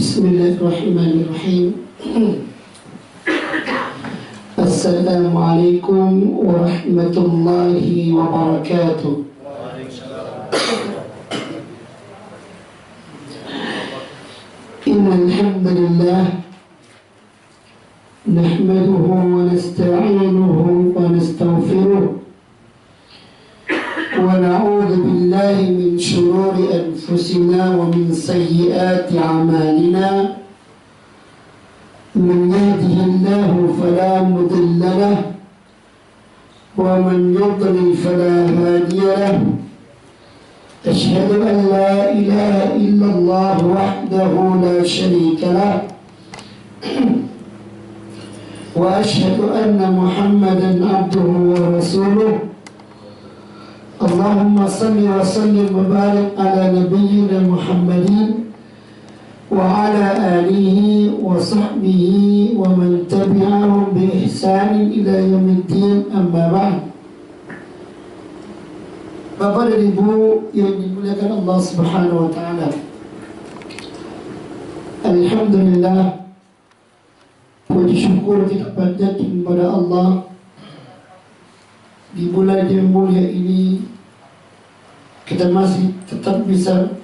Bismillahirrahmanirrahim. Assalamualaikum warahmatullahi wabarakatuh. Innal hamdalillah nahmaduhu wa nasta'inuhu wa nastaghfiruh wa na'udzu billahi min shururi anfusina wa min sayyiati a'malina. من يهده الله فلا مضل له ومن يضلل فلا هادي له. أشهد أن لا إله إلا الله وحده لا شريك له وأشهد أن محمدا عبده ورسوله. اللهم صل وسلم وبارك على نبينا محمد وعلى آله وصحبه ومن تبعهم بإحسان إلى يوم الدين. أما بعد. Bapak dan Ibu yang dimuliakan Allah Subhanahu wa Ta'ala, alhamdulillah, puji syukur kita panjatkan kepada Allah di bulan yang mulia ini kita masih tetap bisa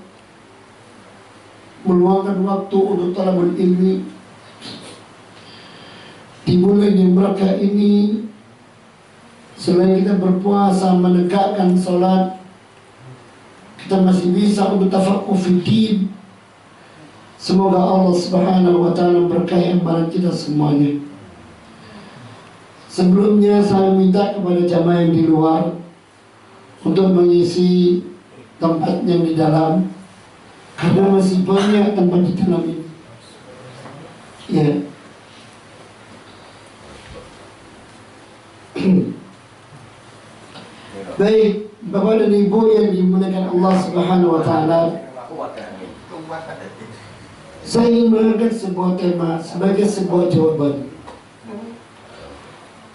meluangkan waktu untuk talabul ilmi. Di bulan yang berkah ini, selain kita berpuasa menegakkan salat, kita masih bisa untuk tafaqquh fiddin. Semoga Allah Subhanahu wa Ta'ala berkahi amalan kita semuanya. Sebelumnya saya minta kepada jamaah yang di luar untuk mengisi tempat yang di dalam, karena masih banyak tempat di dalam ini. Ya. Baik, Bapak dan Ibu yang dimuliakan Allah Subhanahu wa Ta'ala, saya ingin mengangkat sebuah tema sebagai sebuah jawaban.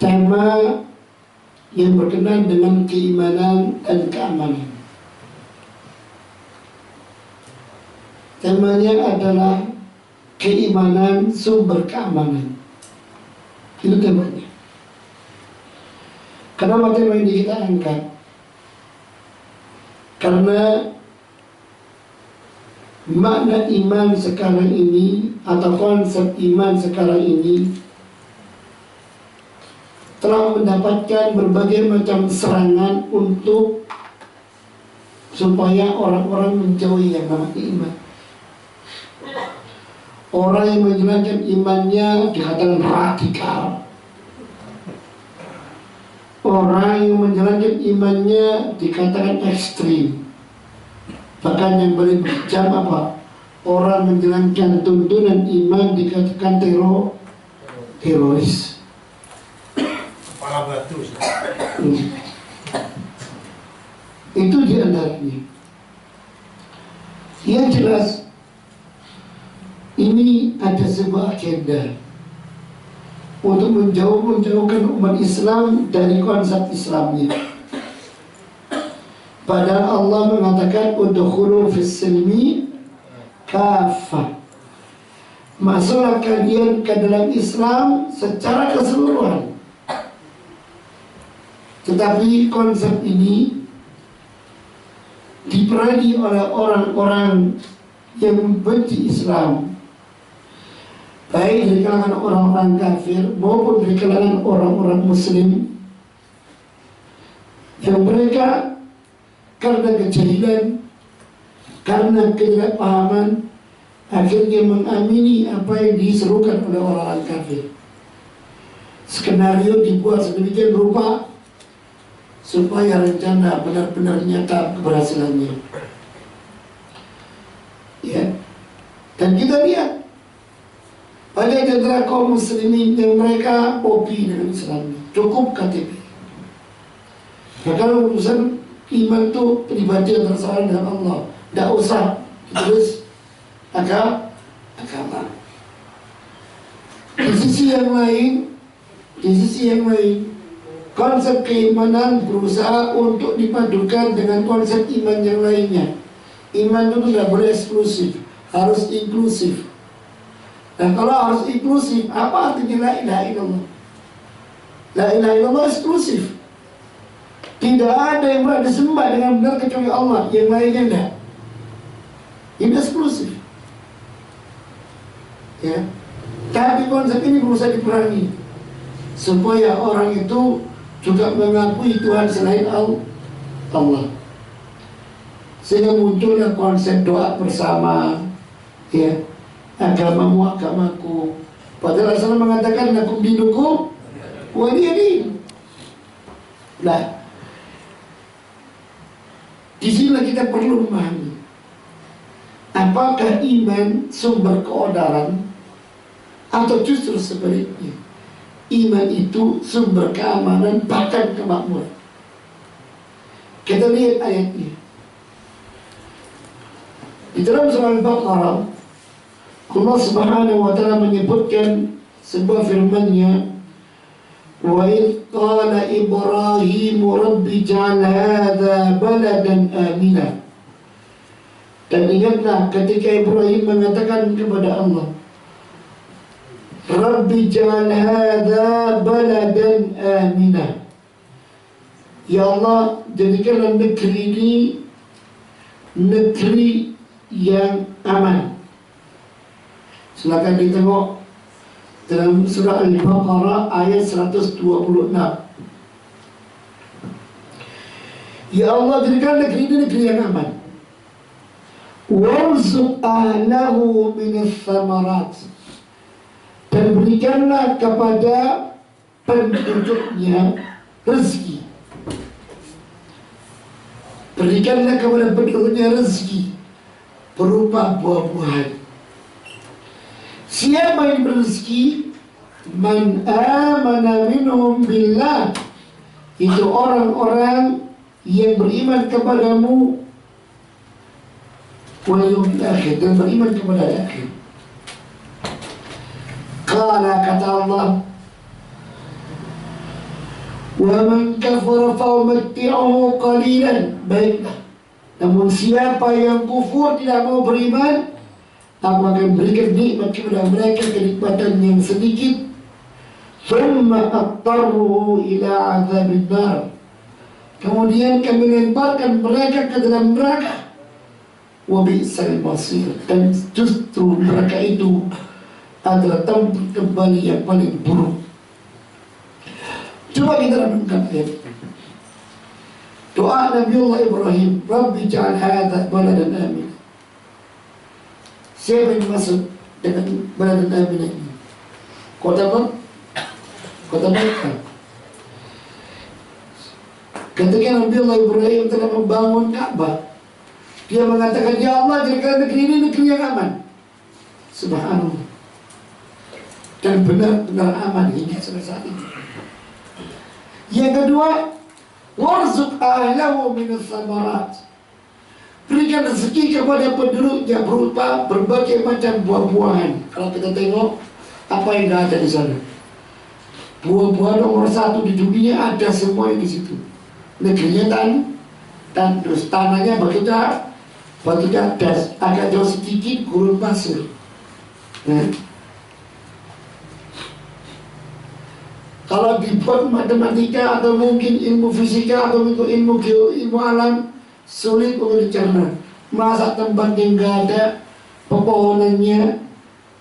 Tema yang berkenaan dengan keimanan dan keamanan. Temanya adalah keimanan sumber keamanan. Itu temanya. Kenapa tema ini kita angkat? Karena makna iman sekarang ini atau konsep iman sekarang ini telah mendapatkan berbagai macam serangan untuk supaya orang-orang menjauhi yang namanya iman. Orang yang menjalankan imannya dikatakan radikal. Orang yang menjalankan imannya dikatakan ekstrim. Bahkan yang paling kejam apa? Orang menjalankan tuntunan iman dikatakan teroris. Kepala batu. Itu di antaranya. Yang jelas, ini ada sebuah agenda untuk menjauhkan umat Islam dari konsep Islamnya. Padahal Allah mengatakan udkhulu fis-silmi kafah. Masuklah kalian ke dalam Islam secara keseluruhan. Tetapi konsep ini diperangi oleh orang-orang yang membenci Islam, baik dari kalangan orang-orang kafir maupun dari kalangan orang-orang muslim, yang mereka karena kejahilan, karena ketidakpahaman, akhirnya mengamini apa yang diserukan oleh orang-orang kafir. Skenario dibuat sedemikian rupa supaya rencana benar-benar nyata keberhasilannya. Ya. Dan kita lihat ada di antara kaum muslimin yang mereka hobi dengan Islam, cukup KTP. Bahkan urusan iman itu pribadi antara seorang dengan Allah, tidak usah terus agama. Di sisi yang lain, konsep keimanan berusaha untuk dipadukan dengan konsep iman yang lainnya. Iman itu tidak boleh eksklusif, harus inklusif. Dan kalau harus inklusif, apa artinya la ilaha illallah? La ilaha illallah eksklusif. Tidak ada yang berada disembah dengan benar kecuali Allah, yang lainnya enggak. Ini eksklusif. Ya. Tapi konsep ini berusaha diperangi supaya orang itu juga mengakui Tuhan selain Allah. Sehingga munculnya konsep doa bersama, ya, agamamu agamaku. Padahal Rasulullah mengatakan lakum dinukum waliyadin. Nah, di sini kita perlu memahami apakah iman sumber keonaran atau justru sebaliknya. Iman itu sumber keamanan bahkan kemakmuran. Kita lihat ayatnya. Di dalam surah Al-Baqarah, Allah Subhanahu wa ta'ala menyebutkan sebuah firman-Nya, wa idh qala Ibrahim rabbi ij'al hadha baladan amina. Dan ingatlah ketika Ibrahim mengatakan kepada Allah, Rabbi ij'al hadha baladan amina. Ya Allah, jadikanlah negeri ini negeri yang aman. Silakan ditengok dalam surah Al-Baqarah ayat 126. Ya Allah, jadikan negeri ini negeri yang aman. Warzuq ahlahu minas thamarat. Dan berikanlah kepada penduduknya rezeki. Berikanlah kepada penduduknya rezeki berupa buah-buahan. Siapa yang berrezeki? Man amana minhum billah. Itu orang-orang yang beriman kepadamu wal yawmil akhir, dan beriman kepada akhir. Qala, kata Allah, wa man kafara fa umatti'uhu qalilan. Baiklah, namun siapa yang kufur tidak mau beriman, aku akan berikan nikmat kepada mereka, kenikmatan yang sedikit. Thumma attarruhu ila azabin nar. Kemudian kami lemparkan mereka ke dalam neraka. Wa bi'sal masir. Dan justru neraka itu adalah tempat kembali yang paling buruk. Coba kita renungkan ayat. Doa Nabiullah Ibrahim, Rabbi ja'al hadha baladan amin. Siapa yang masuk dengan baladan amin ini? Kota apa? Kota Mekah. Ketika Nabiullah Ibrahim telah membangun Ka'bah, dia mengatakan, ya Allah, jadikan negeri ini negeri yang aman. Subhanallah. Dan benar-benar aman hingga sampai saat ini. Yang kedua, warzuq ahlahu minas thamarat. Berikan rezeki kepada penduduknya berupa berbagai macam buah-buahan. Kalau kita tengok apa yang ada di sana, buah-buahan nomor 1 di dunia ada semua di situ. Negerinya tandus, tanahnya batu cadas, agak jauh sedikit gurun pasir. Nah, kalau dibuat matematika atau mungkin ilmu fisika atau ilmu alam, sulit untuk dicerna. Masa tempat yang nggak ada pepohonannya,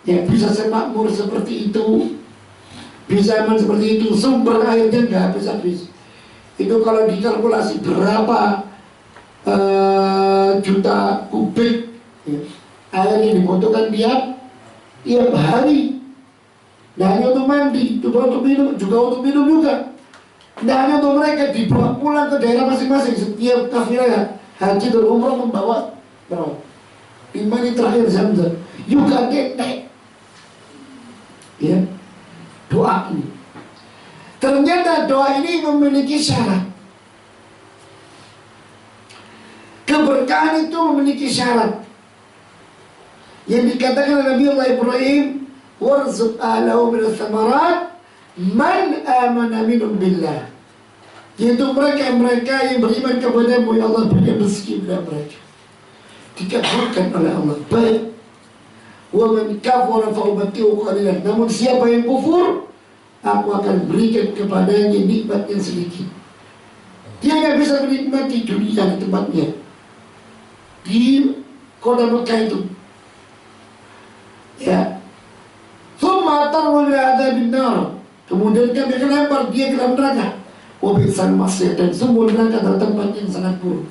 ya bisa semakmur seperti itu, bisa aman seperti itu, sumber airnya nggak habis-habis. Itu kalau dikalkulasi berapa juta kubik, ya, air yang dibutuhkan tiap hari. Nah, hanya untuk mandi, juga untuk minum juga. Nah, hanya untuk mereka dibawa pulang ke daerah masing-masing. Setiap kafilah haji dan umrah membawa berapa? 5 liter air Zam-Zam. Juga ketek. Ya, doa ini. Ternyata doa ini memiliki syarat. Keberkahan itu memiliki syarat. Yang dikatakan oleh Nabiullah Ibrahim, warzuq ahlahu minas thamarat man amana minhum billah. Yaitu mereka yang beriman kepadamu, ya Allah, berikan rezeki kepada mereka. Dikabulkan oleh Allah. Baik. Wa man kafara fa umatti'u qalilan. Namun siapa yang kufur, aku akan berikan kepadanya nikmat yang sedikit. Dia nggak bisa menikmati dunia di tempatnya di kota Mekah itu. Ya. Thumma tarwa ila adzabin nar. Kemudian kami akan lempar dia ke dalam neraka. Wa bi'sal masir, dan sumber neraka adalah tempat yang sangat buruk.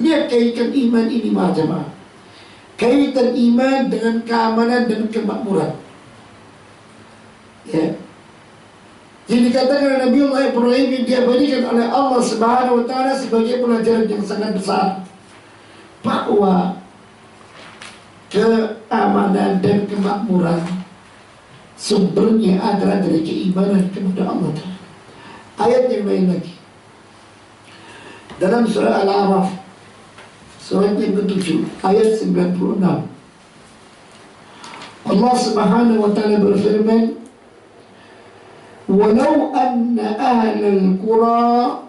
Lihat kaitan iman ini jemaah. Kaitan iman dengan keamanan dan kemakmuran. Ya. Jadi dikatakan oleh Nabiullah Ibrahim yang diabadikan oleh Allah Subhanahu wa taala sebagai pelajaran yang sangat besar, bahwa keamanan dan kemakmuran sumbernya adalah dari keimanan kepada Allah. Ayat yang lain lagi dalam surah Al-A'raf, surat yang ke-7 ayat 96, Allah Subhanahu wa taala berfirman, "Walau anna ahlal qura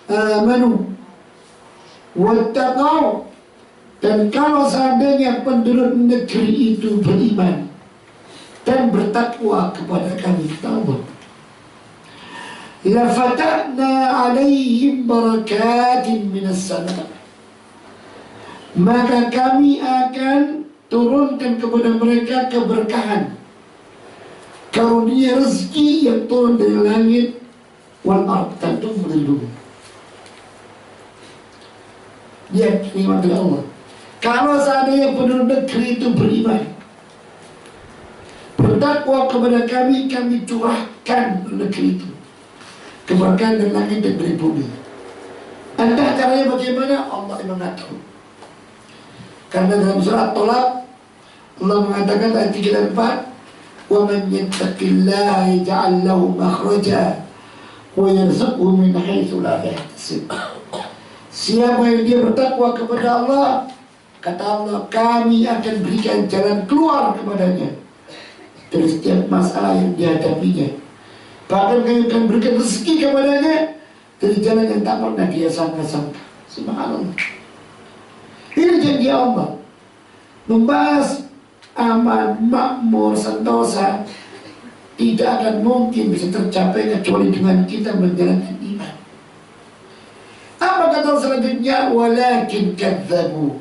amanu wattaqau." Dan kalau seandainya penduduk negeri itu beriman dan bertakwa kepada kami, kata Allah, la fatahna alaihim barakatin minas sama, maka kami akan turunkan kepada mereka keberkahan, karunia rezeki yang turun dari langit, wal ard, tentu dari bumi. Lihat nikmat dari Allah. Kalau seandainya penduduk negeri itu beriman, bertakwa kepada kami, kami curahkan negeri itu keberkahan dari langit dan dari bumi. Entah caranya bagaimana, Allah yang mengatur. Karena dalam surat Tolak Allah mengatakan ayat 3 dan 4, وَمَنْ يَتَّقِ اللَّهَ يَجْعَلْ لَهُ مَخْرَجًا وَيَرْزُقْهُ مِنْ حَيْثُ لَا يَحْتَسِبُ. Siapa yang dia bertakwa kepada Allah, kata Allah, kami akan berikan jalan keluar kepadanya dari setiap masalah yang dihadapinya. Bahkan kami akan berikan rezeki kepadanya dari jalan yang tak pernah dia sangka-sangka. Subhanallah. Ini janji Allah. Membahas aman, makmur, sentosa tidak akan mungkin bisa tercapai kecuali dengan kita menjalankan iman. Apa kata selanjutnya? Walakin kadzabu.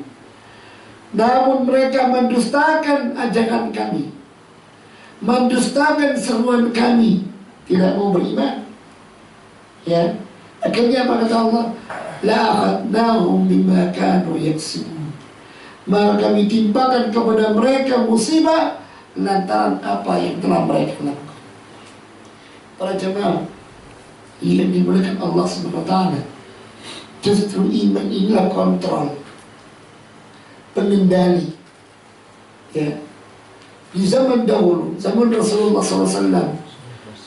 Namun mereka mendustakan ajakan kami, mendustakan seruan kami, tidak mau beriman. Ya, akhirnya apa kata Allah? La akhadnahum bima kanu yaksibun. Maka kami timpakan kepada mereka musibah lantaran apa yang telah mereka lakukan. Para jemaah yang dimuliakan Allah Subhanahu wa taala, justru iman inilah kontrol, pengendali. Ya, di zaman dahulu, zaman Rasulullah SAW,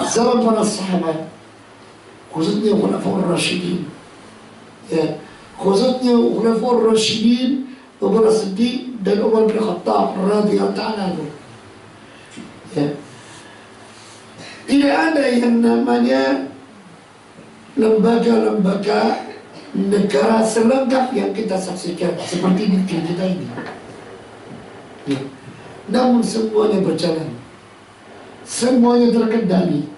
zaman para sahabat, khususnya Khulafaur Rasyidin, ya, khususnya Khulafaur Rasyidin, Abu Bakar Siddiq dan Umar bin Khattab radhiyallahu ta'ala anhu. Ya, tidak ada yang namanya lembaga-lembaga negara selengkap yang kita saksikan seperti negeri kita ini. Ya. Namun semuanya berjalan, semuanya terkendali,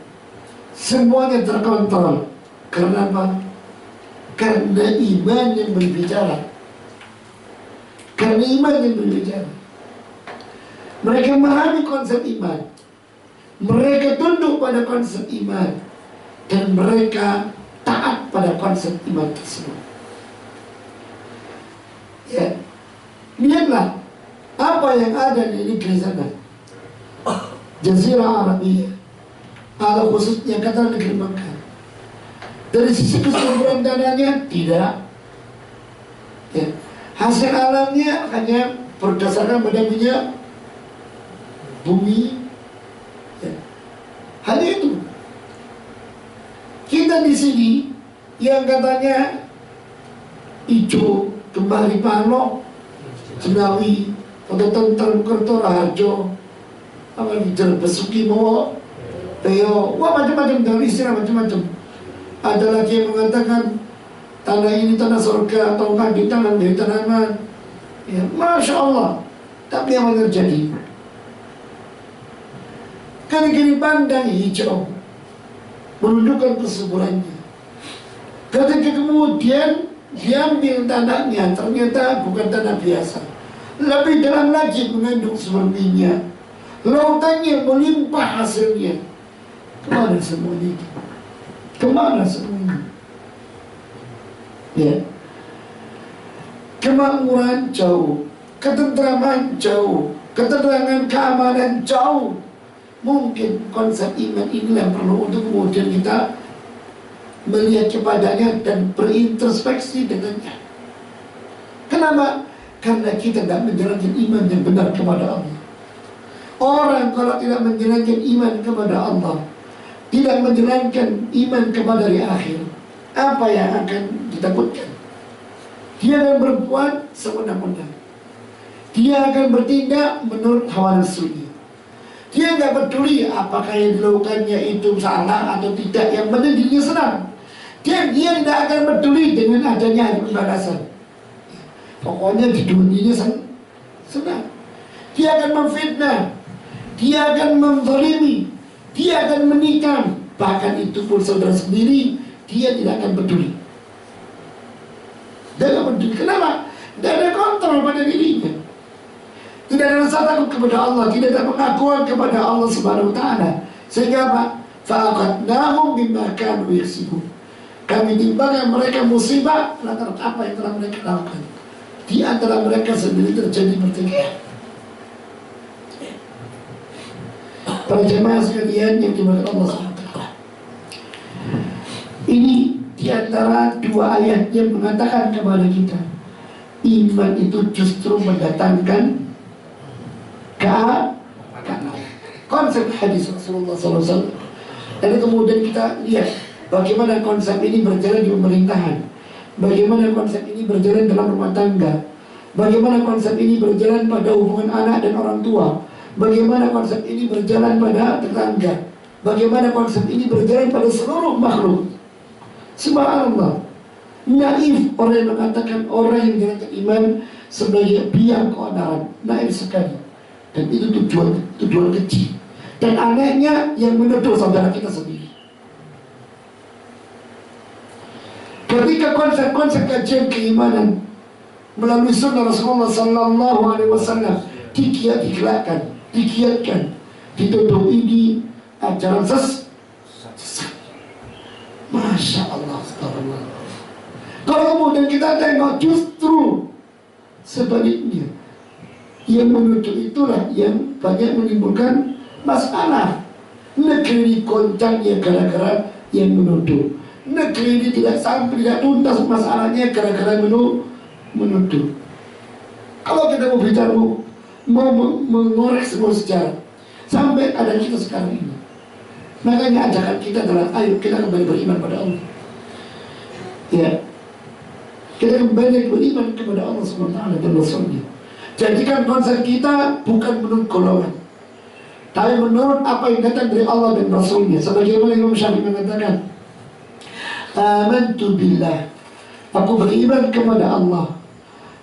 semuanya terkontrol. Karena apa? Karena iman yang berbicara. Karena iman yang berbicara. Mereka memahami konsep iman, mereka tunduk pada konsep iman, dan mereka taat pada konsep iman tersebut. Ya, lihatlah apa yang ada di negeri sana, Jazirah Arabia, atau khususnya kata negeri Makkah. Dari sisi kesumberan dananya tidak, ya, hasil alamnya hanya berdasarkan pada minyak bumi, ya, hanya itu. Kita di sini yang katanya hijau, kembali Pano, Jenawi, atau Tentrem, Kerto, Raharjo, apa hijau, Besuki, Mowo, Peo, wah macam-macam, dengan istilah macam-macam. Ada lagi yang mengatakan tanah ini tanah surga, ataukah di tangan dari tanaman. Ya, Masya Allah. Tapi yang terjadi, kiri-kiri pandang hijau menunjukkan kesuburannya. Ketika kemudian diambil tanahnya, ternyata bukan tanah biasa, lebih dalam lagi mengandung sumber minyak. Lautannya melimpah hasilnya. Kemana semuanya itu? Kemana semuanya? Ya, kemakmuran jauh, ketentraman jauh, ketenangan keamanan jauh. Mungkin konsep iman inilah yang perlu untuk kemudian kita melihat kepadanya dan berintrospeksi dengannya. Kenapa? Karena kita tidak menjalankan iman yang benar kepada Allah. Orang kalau tidak menjalankan iman kepada Allah, tidak menjalankan iman kepada hari akhir, apa yang akan ditakutkan? Dia akan berbuat sewenang-wenang. Dia akan bertindak menurut hawa nafsunya. Dia nggak peduli apakah yang dilakukannya itu salah atau tidak. Yang penting dirinya senang. Dia tidak akan peduli dengan adanya hari pembalasan. Pokoknya di dunia senang. Dia akan memfitnah, dia akan menzalimi, dia akan menikam. Bahkan itu pun saudara sendiri, dia tidak akan peduli. Dia tidak peduli. Kenapa? Tidak ada kontrol pada dirinya. Tidak ada rasa takut kepada Allah, tidak ada pengakuan kepada Allah Subhanahu wa Ta'ala. Sehingga apa? Fa'aqadnahum bima kanu yaksibun. Kami timpakan mereka musibah lantaran apa yang telah mereka lakukan. Di antara mereka sendiri terjadi pertikaian. Para jemaah sekalian yang dimuliakan Allah SWT, ini di antara dua ayat yang mengatakan kepada kita, iman itu justru mendatangkan keamanan. Konsep hadis Rasulullah SAW. Dan kemudian kita lihat bagaimana konsep ini berjalan di pemerintahan, bagaimana konsep ini berjalan dalam rumah tangga, bagaimana konsep ini berjalan pada hubungan anak dan orang tua, bagaimana konsep ini berjalan pada tetangga, bagaimana konsep ini berjalan pada seluruh makhluk. Subhanallah, naif orang yang mengatakan orang yang menjalankan iman sebagai biang keonaran. Naif sekali. Dan itu tujuan kecil. Dan anehnya yang menuduh saudara kita sendiri. Ketika konsep-konsep kajian keimanan melalui sunnah Rasulullah Sallallahu Alaihi Wasallam digiatkan, dituduh ini ajaran sesat. Masya Allah, astagfirullah. Kalau kemudian kita tengok justru sebaliknya, yang menuduh itulah yang banyak menimbulkan masalah. Negeri ini goncangnya gara-gara yang menuduh. Negeri ini tidak tuntas masalahnya gara-gara menuduh. Kalau kita mau bicara, mau mengorek semua sejarah sampai ada kita sekarang ini, makanya ajakan kita adalah ayo kita kembali beriman pada Allah. Ya, kita kembali beriman kepada Allah SWT dan Rasulnya. Jadikan konsep kita bukan menurut golongan, tapi menurut apa yang datang dari Allah dan Rasulnya. Sebagaimana Imam Syafi'i mengatakan, amantu billah, aku beriman kepada Allah,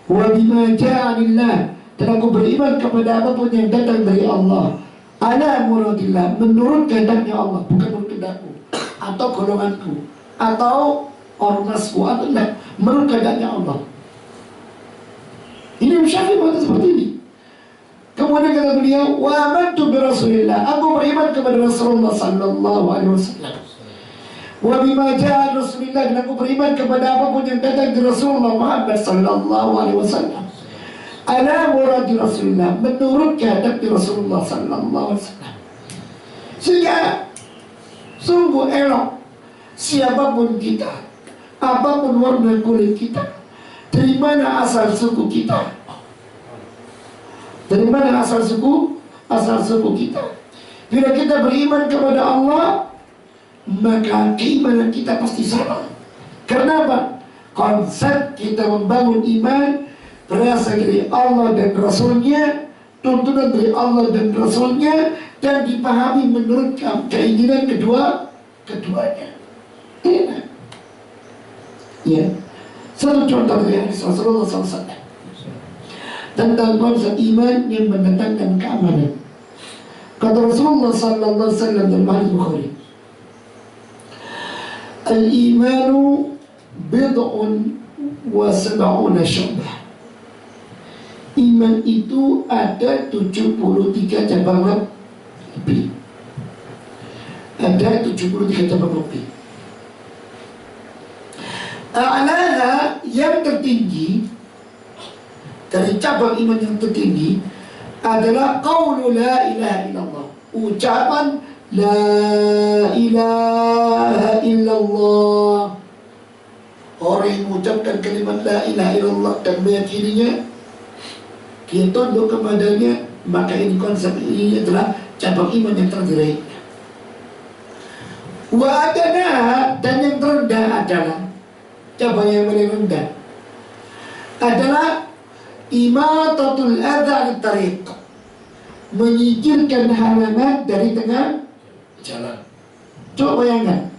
wa bima ja'anillah, dan aku beriman kepada apapun yang datang dari Allah, ala muradillah, menurut kehendaknya Allah, bukan menurut kehendakku atau golonganku atau ormasku, atau enggak, menurut kehendaknya Allah. Ini Syafi'i mengatakan seperti ini. Kemudian kata beliau, wa amantu bi Rasulillah, aku beriman kepada Rasulullah Sallallahu Alaihi Wasallam, wa bima ja'a Rasulillah, dan aku beriman kepada apapun yang datang dari Rasulullah Muhammad Sallallahu Alaihi Wasallam, ala muradi Rasulillah, menurut kehendak Rasulullah Sallallahu Alaihi Wasallam. Sehingga sungguh elok siapapun kita, apapun warna kulit kita, dari mana asal suku kita, dari mana asal suku kita. Bila kita beriman kepada Allah, maka keimanan kita pasti sama. Karena apa? Konsep kita membangun iman berasal dari Allah dan Rasulnya, tuntunan dari Allah dan Rasulnya, dan dipahami menurut keinginan keduanya. Enak. Ya. Satu contoh dari hadis Rasulullah SAW. tentang konsep iman yang mendatangkan keamanan. Kata Rasulullah sallallahu alaihi wasallam dalam hadis Bukhari, al-imanu bid'un wa sab'una syu'bah. Iman itu ada 73 cabang lebih. Ada 73 cabang lebih. A'laha, yang tertinggi dari cabang iman yang tertinggi adalah qaulu la ilaha illallah, ucapan la ilaha illallah. Orang yang mengucapkan kalimat la ilaha illallah dan meyakininya, dia tunduk kepadanya, maka ini konsep ini adalah cabang iman yang terbaik. Wa adana, dan yang terendah adalah cabang yang paling rendah adalah imatatul adha at-tariq, menyingkirkan halangan dari tengah jalan. Coba bayangkan,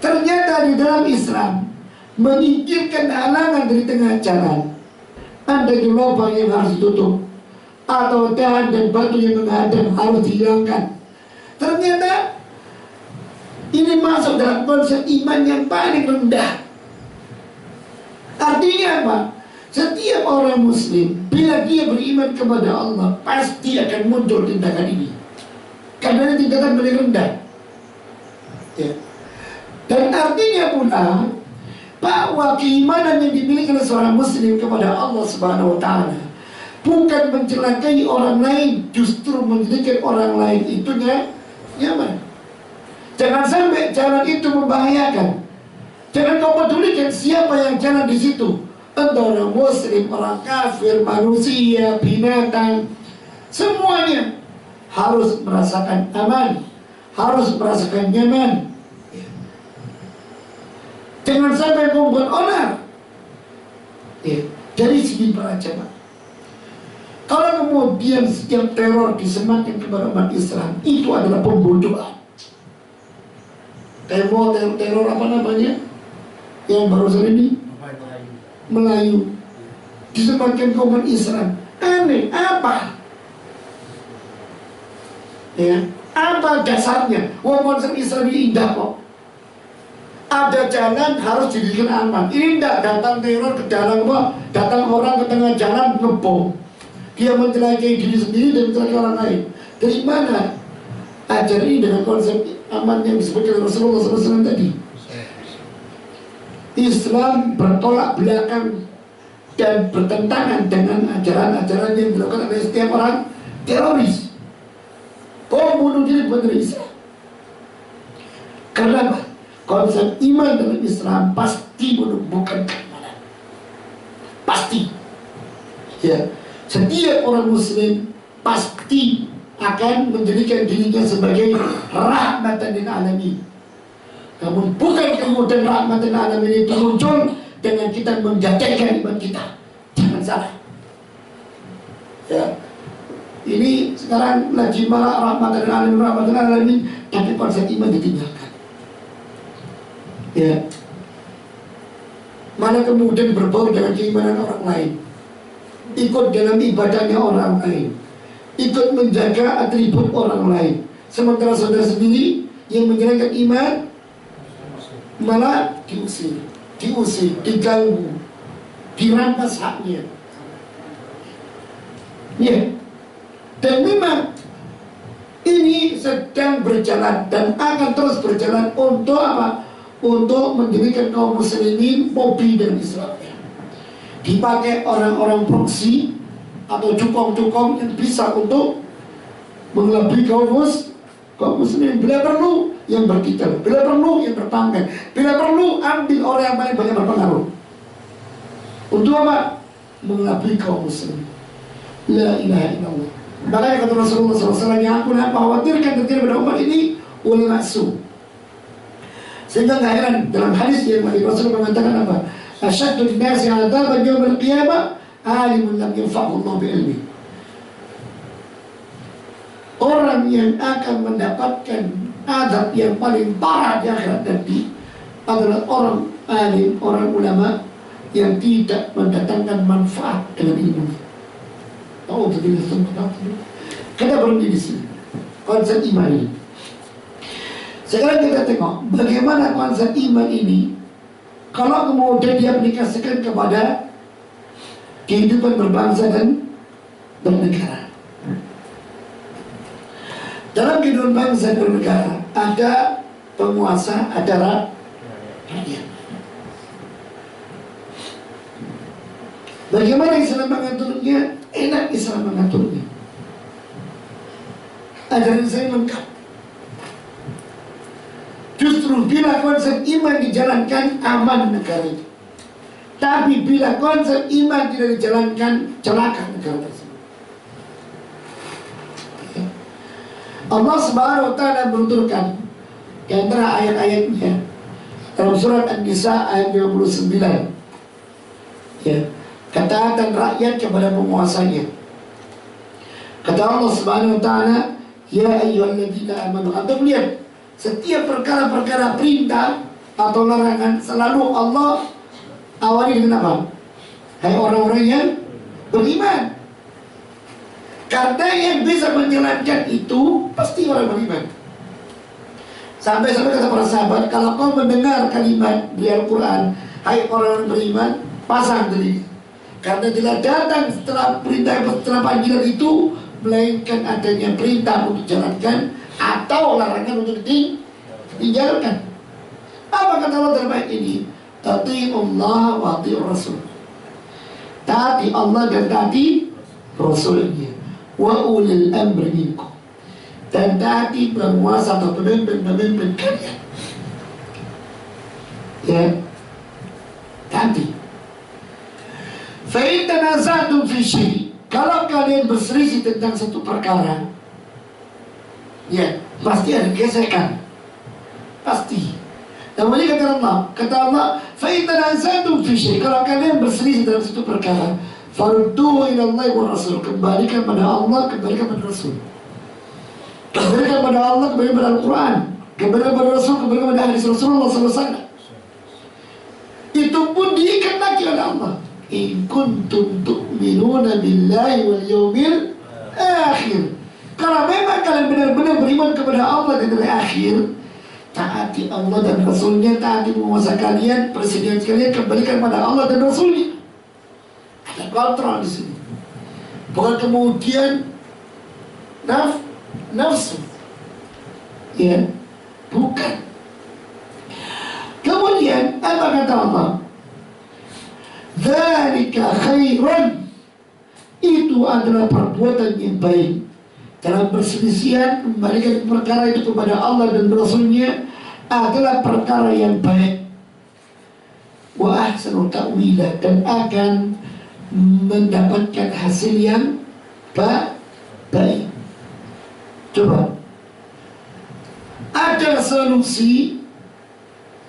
ternyata di dalam Islam menyingkirkan halangan dari tengah jalan. Ada lubang yang harus ditutup, atau dahan dan batu yang menghadang harus dihilangkan. Ternyata ini masuk dalam konsep iman yang paling rendah. Artinya apa? Setiap orang muslim, bila dia beriman kepada Allah, pasti akan muncul tindakan ini, karena ini tindakan paling rendah, ya. Dan artinya pula bahwa keimanan yang dimiliki oleh seorang muslim kepada Allah Subhanahu wa ta'ala bukan mencelakai orang lain, justru menjadikan orang lain itu nyaman. Jangan sampai jalan itu membahayakan. Jangan kau pedulikan siapa yang jalan di situ, entah orang muslim, orang kafir, manusia, binatang, semuanya harus merasakan aman, harus merasakan nyaman. Jangan sampai membuat onar. Dari segi para jamaah, kalau kemudian setiap teror disematkan kepada umat Islam, itu adalah pembodohan. Teror apa namanya? Yang barusan ini Melayu disematkan ke umat Islam. Aneh, apa? Ya, apa dasarnya? Wah, konsep Islam ini indah kok. Ada jalan harus dijadikan aman. Ini tidak datang teror ke dalam apa? Datang orang ke tengah jalan ngebom. Dia mencelakai diri sendiri dan mencelakai orang lain. Dari mana ajaran ini dengan konsep aman yang disebutkan Rasulullah SAW tadi? Islam bertolak belakang dan bertentangan dengan ajaran-ajaran yang dilakukan oleh setiap orang teroris, pembunuh diri pada Islam. Karena apa? Konsep iman dalam Islam pasti menumbuhkan keimanan. Pasti. Ya, setiap orang muslim pasti akan menjadikan dirinya sebagai rahmatan lil alamin. Namun bukan kemudian rahmatan lil alamin itu muncul dengan kita menjadikan iman kita. Jangan salah. Ya. Ini sekarang lagi malah rahmatan lil alamin, tapi konsep iman ditinggalkan. Ya, mana kemudian berbau dengan keimanan orang lain, ikut dalam ibadahnya orang lain, ikut menjaga atribut orang lain, sementara saudara sendiri yang menjalankan iman malah diusir, diganggu, dirampas haknya. Ya, dan memang ini sedang berjalan dan akan terus berjalan untuk apa? Untuk menjadikan kaum muslimin fobi dengan Islamnya. Dipakai orang-orang proksi atau cukong-cukong yang bisa untuk mengelabui kaum muslimin. Bila perlu yang bertitel, bila perlu yang berpangkat, bila perlu ambil orang yang paling banyak berpengaruh. Untuk apa? Mengelabui kaum muslimin. La ilaha illallah. Makanya kata Rasulullah SAW, yang aku nak khawatirkan terjadi pada umat ini ulama su. Sehingga nggak heran dalam hadis yang Rasul mengatakan apa? Asyaddun nasi 'adzaban yaumil qiyamah alimun lam yanfa'hu Allah bi'ilmi. Orang yang akan mendapatkan azab yang paling parah di akhirat nanti adalah orang alim, orang ulama yang tidak mendatangkan manfaat dengan ilmu. Tahu betul tentang kita berhenti di sini. Konsep iman ini. Sekarang kita tengok bagaimana konsep iman ini kalau kemudian diaplikasikan kepada kehidupan berbangsa dan bernegara. Dalam kehidupan bangsa dan negara ada penguasa, ada rakyat. Bagaimana Islam mengaturnya? Enak Islam mengaturnya. Ajaran saya lengkap. Justru bila konsep iman dijalankan, aman negara itu. Tapi bila konsep iman tidak dijalankan, celaka negara tersebut. Allah Subhanahu wa Ta'ala menuturkan di antara ayat-ayatnya dalam surat An-Nisa ayat 59. Ya, ketaatan rakyat kepada penguasanya. Kata Allah Subhanahu wa Ta'ala, ya ayyuhalladzina amanu. Antum lihat, setiap perkara-perkara perintah atau larangan selalu Allah awali dengan apa? Hai orang-orang yang beriman. Karena yang bisa menjalankan itu pasti orang beriman. Sampai-sampai kata para sahabat, kalau kau mendengar kalimat di Al-Quran, hai orang beriman, pasang telinga. Karena tidak datang setelah perintah, setelah panggilan itu, melainkan adanya perintah untuk dijalankan atau larangan untuk ditinggalkan. Apa kata Allah dalam ayat ini? Tati'ullah wa ati'ur rasul. Taati Allah dan taati Rasulnya. Wa ulil amri minkum. Dan taati penguasa atau pemimpin-pemimpin kalian. Ya, taati. Fa'in tanaza'tum fi syai'. Kalau kalian berselisih tentang satu perkara, ya pasti ada gesekan, pasti. Namanya kata Allah, fa'in tanaza'tum fi syai'. Kalau kalian berselisih dalam satu perkara, farudduhu ila Allah wa Rasul. Kembalikan pada Allah, kembalikan pada Rasul. Kembalikan pada Allah, kembalikan pada Al-Quran, kembalikan pada Rasul, kembalikan pada hadis Rasulullah SAW. Itu pun diikat lagi oleh Allah. In kuntum tu'minuna billahi wal yawmil akhir. Kalau memang kalian benar-benar beriman kepada Allah dan hari akhir, taati Allah dan Rasulnya, taati penguasa kalian, presiden kalian, kembalikan pada Allah dan Rasulnya. Ada kontrol di sini. Bukan kemudian nafsu. Ya, bukan. Kemudian apa kata Allah? Dzalika khairan. Itu adalah perbuatan yang baik. Dalam perselisihan, kembalikan perkara itu kepada Allah dan Rasulnya adalah perkara yang baik. Wa ahsanu ta'wila, dan akan mendapatkan hasil yang baik. Coba, ada solusi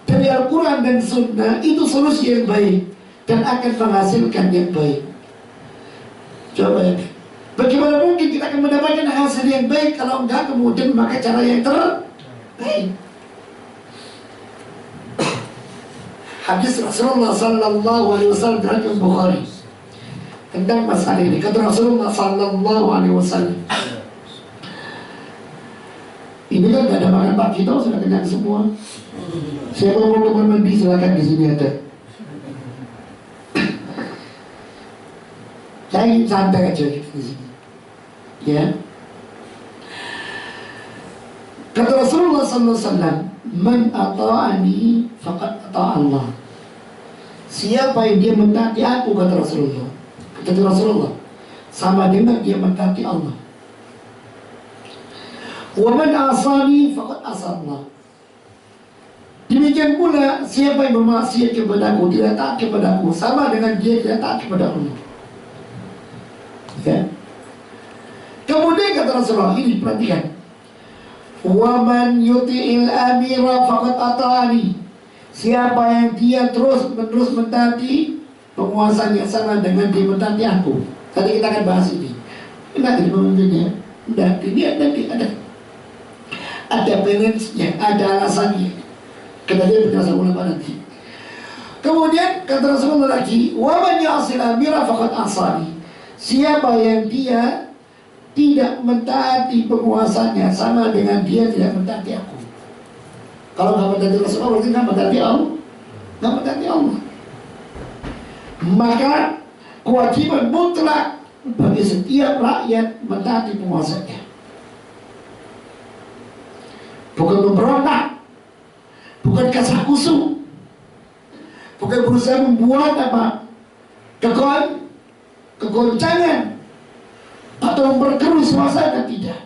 dari Al-Quran dan Sunnah, itu solusi yang baik dan akan menghasilkan yang baik. Coba ya, bagaimana mungkin kita akan mendapatkan hasil yang baik kalau enggak kemudian memakai cara yang terbaik? Hadis Rasulullah Sallallahu Alaihi Wasallam dari Bukhari tentang masalah ini. Kata Rasulullah Sallallahu Alaihi Wasallam, ini kan gak ada makan Pak, kita sudah kenyang semua. Siapa mau teman mandi silakan, di sini ada. Saya ingin santai aja di sini. Ya. Kata Rasulullah SAW, man ata'ani faqad ata'a Allah. Siapa yang dia mentaati aku, kata Rasulullah. Kata Rasulullah, sama dengan dia mentaati Allah. Wa man asani faqad asa Allah. Demikian pula siapa yang bermaksiat kepadaku, tidak taat kepadaku, sama dengan dia tidak taat kepada Allah. Ya. Kemudian kata Rasulullah, ini perhatikan. Wa man yuti'il amira faqad ata'ani. Siapa yang dia terus-menerus mentaati penguasanya, sama dengan dia mentaati aku. Tadi kita akan bahas ini. Nanti pemimpinnya, nanti ada balance-nya, ada alasannya. Kata dia penjelasan ulama nanti. Kemudian kata Rasulullah lagi, wa man ya'sil amira faqad asani. Siapa yang dia tidak mentaati penguasanya, sama dengan dia tidak mentaati aku. Kalau nggak mentaati Rasulullah, berarti nggak mentaati Allah. Nggak mentaati Allah. Maka kewajiban mutlak bagi setiap rakyat mentaati penguasanya. Bukan memberontak, bukan kasak-kusuk, bukan berusaha membuat apa kegoncangan atau memperkeruh suasana, tidak.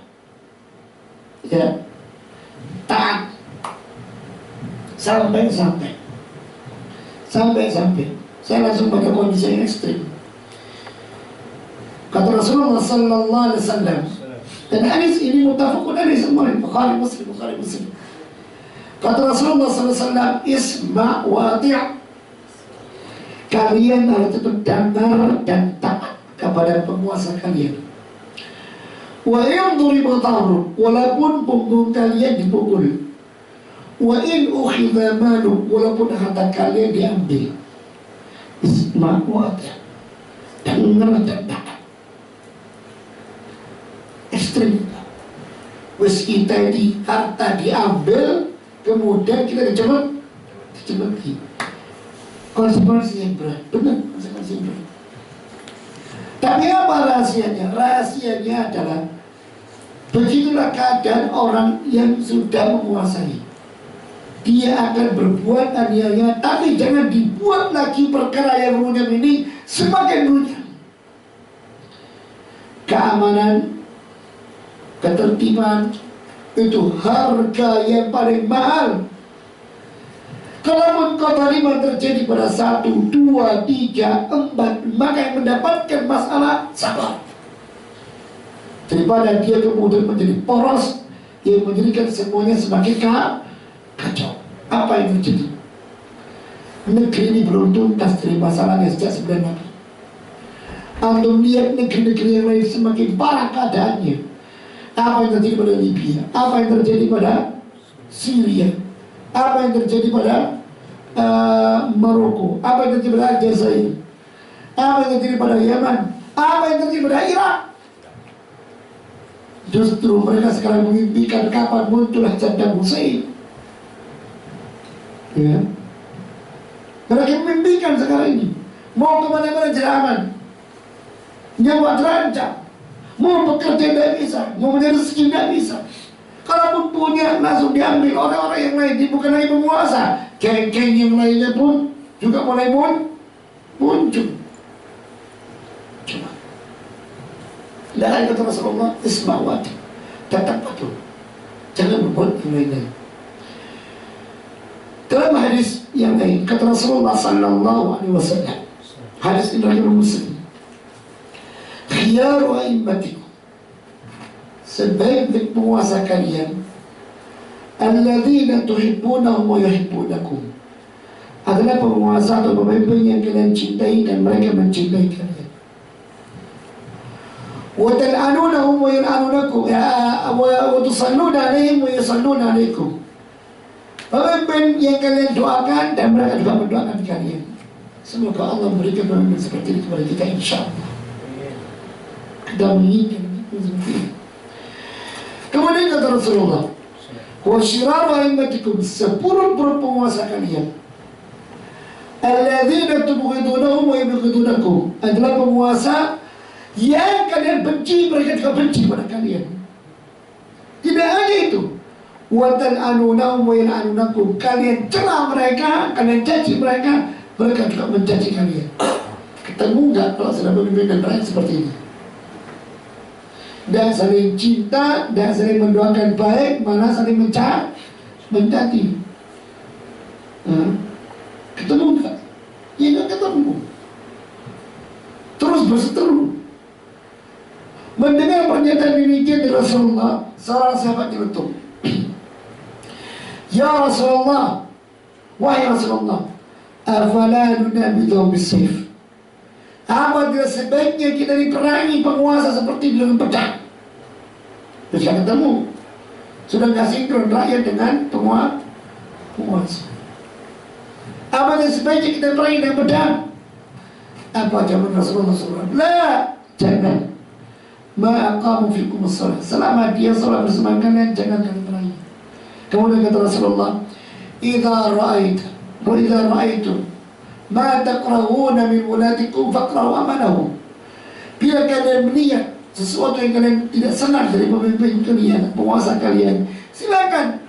Ya, taat sampai. Saya langsung pada kondisi yang ekstrim. Kata Rasulullah Sallallahu Alaihi Wasallam, dan hadis ini muttafaqun alaih, semua Bukhari Muslim. Kata Rasulullah Sallallahu Alaihi Wasallam, isma' wa ati'. Kalian harus tetap dengar dan taat kepada penguasa kalian. Wa in duriba ta'ruf, walaupun punggung kalian dipukul. Wa in ukhidha malu, walaupun harta kalian diambil. Isma' wa ati'. Dengar dan taat. Ekstrim. Wes kita di harta diambil, kemudian kita dijemati. Konsekuensi yang berat, benar, konsekuensi yang berat. Tapi apa rahasianya? Rahasianya adalah begitulah keadaan orang yang sudah menguasai. Dia akan berbuat aniaya, tapi jangan dibuat lagi perkara yang runyam ini semakin runyam. Keamanan, ketertiban itu harga yang paling mahal. Kalau kezaliman terjadi pada 1, 2, 3, 4, maka yang mendapatkan masalah sabar. Daripada dia kemudian menjadi poros yang menjadikan semuanya semakin kacau. Apa yang terjadi? Negeri ini belum tuntas dari masalahnya sejak 9 Nabi. Antum lihat negeri-negeri yang lain semakin parah keadaannya. Apa yang terjadi pada Libya? Apa yang terjadi pada Syria? Apa yang terjadi pada Maroko? Apa yang terjadi pada Aljazair? Apa yang terjadi pada Yaman? Apa yang terjadi pada Irak? Justru mereka sekarang mengimpikan kapan muncullah Saddam Hussein. Ya, mereka memimpikan sekarang ini. Mau kemana-mana jeraman, nyawa terancam. Mau bekerja tidak bisa, mau mencari rezeki tidak bisa. Kalaupun punya, langsung diambil orang-orang yang lain. Dia bukan lagi penguasa, geng-geng yang lainnya pun juga mulai muncul. Coba, dan kata Rasulullah, isma'wat, tetap patuh, jangan berbuat yang lain-lain. Dalam hadis yang lain, kata Rasulullah Sallallahu Alaihi Wasallam, hadis ini riwayat Muslim, khiyaru a'immatikum, sebaik-baik penguasa kalian, alladzina tuhibbunahum wa yuhibbunakum, adalah penguasa atau pemimpin yang kalian cintai dan mereka mencintai kalian. Wa tal'anunahum wa yal'anunakum, wa tusalluna alaihim wa yusalluna alaikum, pemimpin yang kalian doakan dan mereka juga mendoakan kalian. Semoga Allah memberikan pemimpin seperti itu kepada kita, insyaallah. Kita menginginkan seperti itu. Kemudian kata Rasulullah, wa syiraru a'immatikum, seburuk-buruk penguasa kalian, alladzina tubghidunahum wa yubghidunakum, adalah penguasa yang kalian benci, mereka juga benci pada kalian. Tidak hanya itu, wa tal'anunahum wa yal'anunakum, kalian celah mereka, kalian caci mereka, mereka juga mencaci kalian. Ketemu enggak kalau sedang memimpin dan rakyat seperti ini? Dan saling cinta, dan saling mendoakan baik, malah saling mencaci. Ketemu enggak? Ya enggak ketemu. Terus berseteru. Mendengar pernyataan demikian dari Rasulullah, seorang sahabat nyeletuk, ya Rasulullah, wahai Rasulullah, afala nunabidhum bisayf, apa tidak sebaiknya kita diperangi penguasa seperti dengan pedang? Bisa ketemu, sudah nggak sinkron rakyat dengan penguasa. Apa yang sebaiknya kita pergi dengan pedang? Apa zaman Rasulullah SAW? La, jangan. Ma'aqamu fikum as-salat. Selama dia salat bersama kalian, jangan kalian pergi. Kemudian kata Rasulullah, idza ra'aitum ma takrahuna min wulatikum faqra'u amanahum. Bila kalian melihat sesuatu yang kalian tidak senang dari pemimpin kalian, penguasa kalian, silakan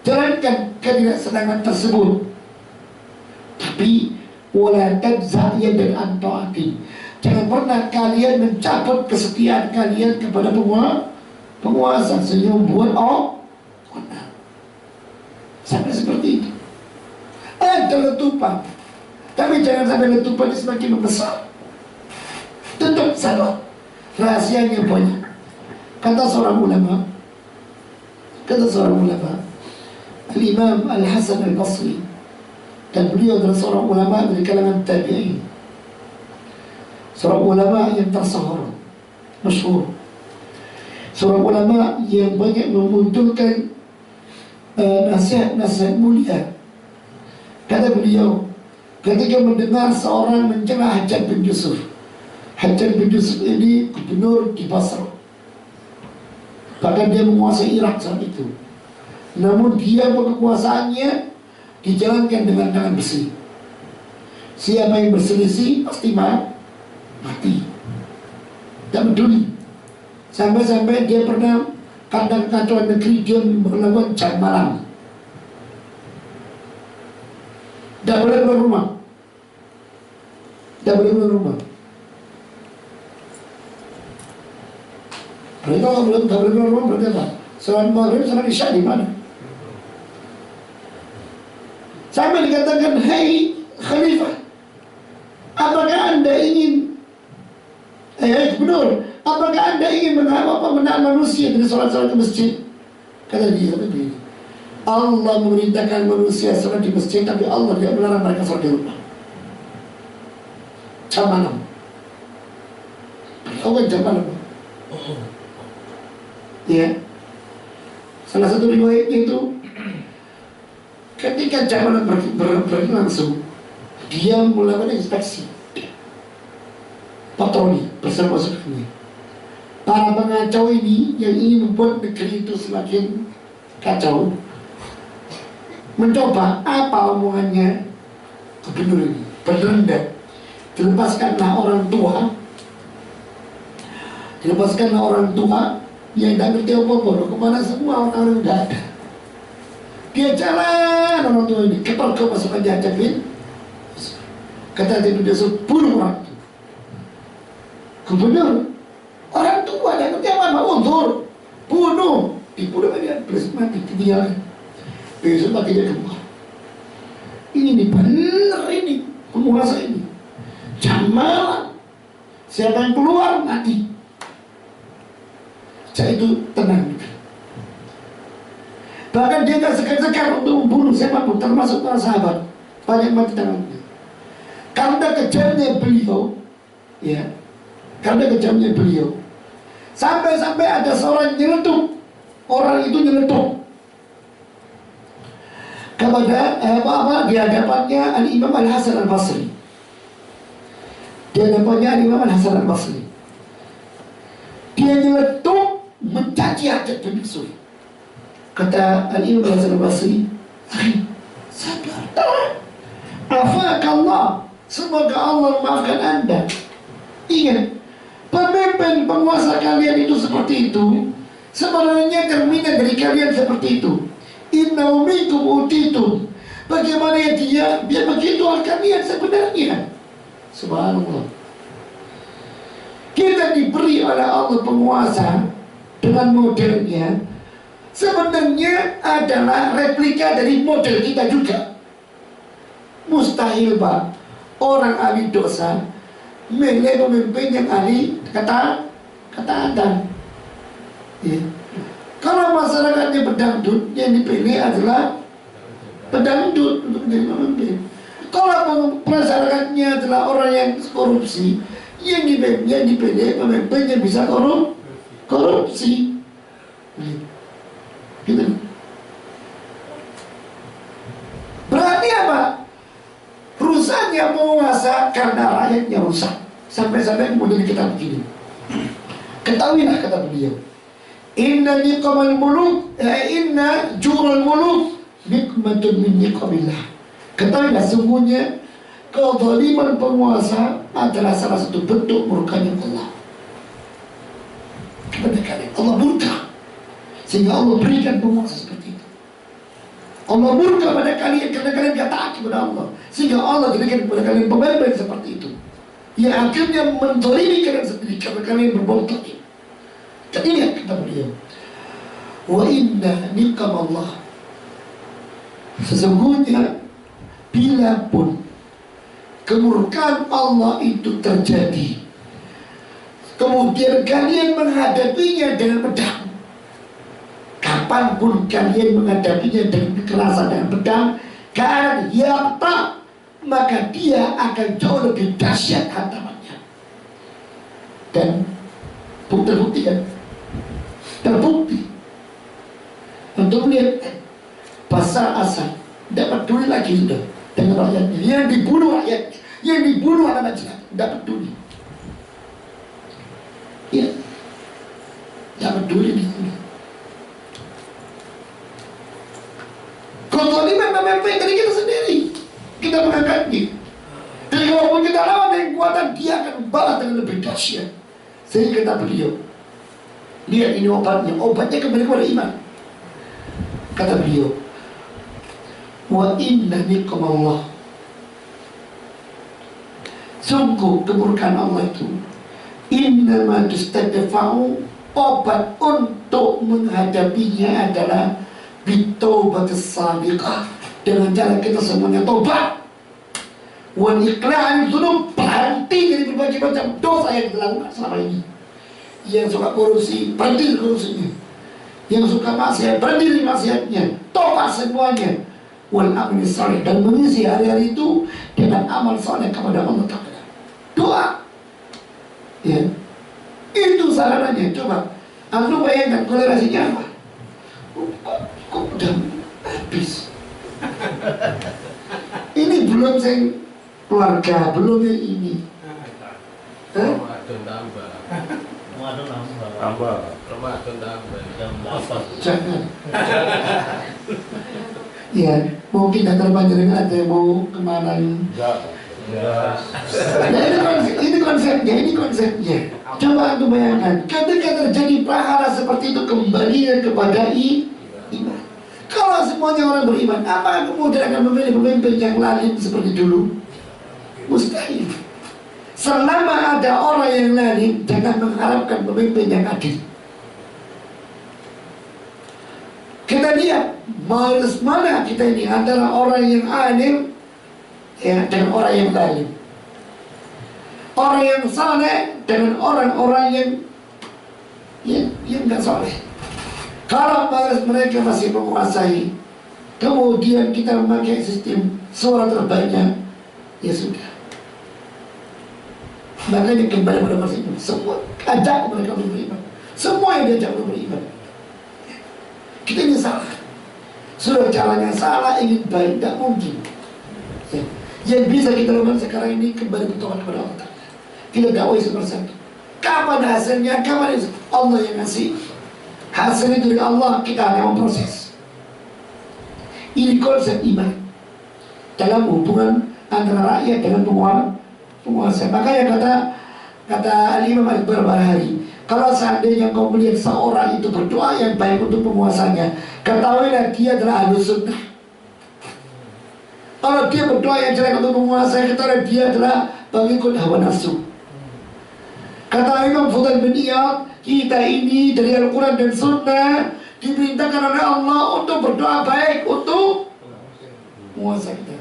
jalankan ketidaksenangan tersebut. Tapi wala tajza' yadan an ta'ati. Jangan pernah kalian mencabut kesetiaan kalian kepada penguasa sehingga membuat onar. Sampai seperti itu. Ada letupan, tapi jangan sampai letupan ini semakin membesar. Tutup salat. Rahasianya banyak. Kata seorang ulama, Al-Imam Al-Hasan Al-Basri, dan beliau adalah seorang ulama dari kalangan tabi'in, seorang ulama yang tersohor, masyhur, seorang ulama yang banyak memunculkan nasihat-nasihat mulia. Kata beliau, ketika mendengar seorang mencela Hajjaj bin Yusuf. Hajjaj bin Yusuf ini gubernur di Basra, bahkan dia menguasai Irak saat itu. Namun dia kekuasaannya dijalankan dengan tangan besi. Siapa yang berselisih pasti mati. Tak peduli. Sampai-sampai dia pernah kandang kacauan negeri, dia melakukan jam malam. Tak boleh keluar rumah. Tak boleh keluar rumah. Mereka tak boleh keluar rumah, berarti apa? Salat maghrib, salat isya di mana? Sampai dikatakan, hai Khalifah, apakah anda ingin, gubernur, apakah anda ingin menahan manusia dari salat-salat di masjid? Kata dia seperti ini, Allah memerintahkan manusia salat di masjid, tapi Allah tidak melarang mereka salat di rumah. Jam malam. Beliau kan jam malam. Ya, salah satu riwayatnya itu, ketika jam malam berlangsung, dia melakukan inspeksi, patroli bersama pasukannya. Para pengacau ini yang ingin membuat negeri itu semakin kacau, mencoba apa omongannya gubernur ini, berrendah, dilepaskanlah orang tua yang tidak ngerti apa-apa, kemana semua orang tidak ada. Dia jalan orang tua ini, kepergok pasukan Hajjaj bin Yusuf. Kata dia Yusuf, bunuh orang itu. Gubernur, orang tua tidak ngerti apa-apa, untur, bunuh. Dibunuh dia, mati, ditinggalkan. Besok pakai dia keluar. Ini benar ini, penguasa ini. Jam malam, siapa yang keluar, mati. Saya itu tenang. Bahkan dia tak segan-segan untuk membunuh siapapun, termasuk para sahabat. Banyak mati tangannya. Karena kejamnya beliau, ya, sampai-sampai ada seorang nyeletuk. Orang itu nyeletuk kepada di hadapannya Al-Imam Al-Hasan Al-Basri. Di hadapannya Al-Imam Al-Hasan Al-Basri. Dia nyeletuk mencaci Hajjaj bin Yusuf. Kata Al-Imam Al-Hasan Al-Basri, sabar, afakallah, semoga Allah memaafkan anda. Ingat, pemimpin penguasa kalian itu seperti itu, sebenarnya cerminan dari kalian seperti itu. Inna minkum utitum, bagaimana dia begitu kalian sebenarnya. Subhanallah. Kita diberi oleh Allah penguasa dengan modelnya, sebenarnya adalah replika dari model kita juga. Mustahil Pak, orang ahli dosa milih pemimpin yang ahli ketaatan. Ya. Kalau masyarakatnya pedangdut, yang dipilih adalah pedangdut untuk menjadi pemimpin. Kalau masyarakatnya adalah orang yang korupsi, yang dipilih pemimpin yang bisa korupsi. Gitu. Berarti apa? berkuasa karena rakyatnya rusak. Sampai-sampai kemudian kita begini, ketahuilah kata beliau, inna niqamal muluk, inna jurul muluk nikmatun min niqamillah. Ketahuilah sungguhnya kezaliman penguasa adalah salah satu bentuk murkanya Allah kepada kalian. Allah murka sehingga Allah berikan penguasa seperti itu. Allah murka pada kalian karena kalian gak taat kepada Allah, sehingga Allah jadikan kepada kalian pemimpin seperti itu, yang akhirnya menzalimi kalian sendiri karena kalian berbuat zalim. Dan ingat kata beliau, wa inna niqam Allah, sesungguhnya bila pun kemurkaan Allah itu terjadi, kemudian kalian menghadapinya dengan pedang, kapanpun kalian menghadapinya dengan kekerasan dan pedang, kan yakta, maka dia akan jauh lebih dahsyat hantamannya. Dan terbukti kan? Terbukti. Untuk melihat Bashar Assad tidak peduli lagi sudah dengan rakyatnya, yang dibunuh rakyat, yang dibunuh anak jinak, tidak peduli. Ya, tidak peduli di sini. Kezaliman memimpin dari kita sendiri, kita mengangkatnya. Dan walaupun kita lawan dengan kekuatan, dia akan balas dengan lebih dahsyat. Sehingga kata beliau, lihat ini obatnya, obatnya kembali kepada iman. Kata beliau, wa inna niqam Allah, sungguh kemurkaan Allah itu innama tustadfa'u, obat untuk menghadapinya adalah bitaubatis shadiqah, dengan cara kita semuanya tobat, wal iqla'i dzunub, berhenti dari berbagai macam dosa yang dilakukan selama ini. Yang suka korupsi, berhenti korupsinya. Yang suka maksiat, berhenti dari maksiatnya, tobat semuanya. Wal amali salih, dan mengisi hari-hari itu dengan amal saleh kepada Allah Ta'ala. Doa. Ya. Itu sarananya. Coba antum bayangkan kolerasinya apa? Kok udah habis. Ini belum saya keluarga, belum yang ini. Jangan. Ya, mungkin datang panjenengan ada yang mau kemana nih? Nah, ini konsepnya. Coba antum bayangkan, ketika terjadi prahara seperti itu, kembali kepada iman. Kalau semuanya orang beriman, apa kemudian akan memilih pemimpin yang lalim seperti dulu? Mustahil. Selama ada orang yang lalim, jangan mengharapkan pemimpin yang adil. Kita lihat mana kita ini antara orang yang adil ya, dengan orang yang zalim, orang yang saleh dengan orang-orang yang nggak saleh. Kalau mereka masih menguasai, kemudian kita memakai sistem suara terbaiknya, ya sudah. Makanya kembali pada masing-masing, semua ajak mereka beriman, semua yang diajak beriman. Kita ini salah, sudah jalannya salah, ingin baik, tidak mungkin. Ya. Yang bisa kita lakukan sekarang ini kembali bertobat kepada Allah Ta'ala. Kita dakwai satu-satu. Kapan hasilnya? Kapan hasilnya? Allah yang ngasih. Hasilnya dari Allah, kita hanya memproses. Ini konsep iman dalam hubungan antara rakyat dengan penguasa. Makanya kata Al-Imam Al-Barbahari, kalau seandainya kau melihat seorang itu berdoa yang baik untuk penguasanya, ketahuilah dia adalah Ahlus Sunnah. Kalau dia berdoa yang jelek untuk penguasa, ketahuilah dia adalah pengikut hawa nafsu. Kata Imam Fudail bin Iyad, kita ini dari Al-Quran dan Sunnah diperintahkan oleh Allah untuk berdoa baik untuk penguasa kita.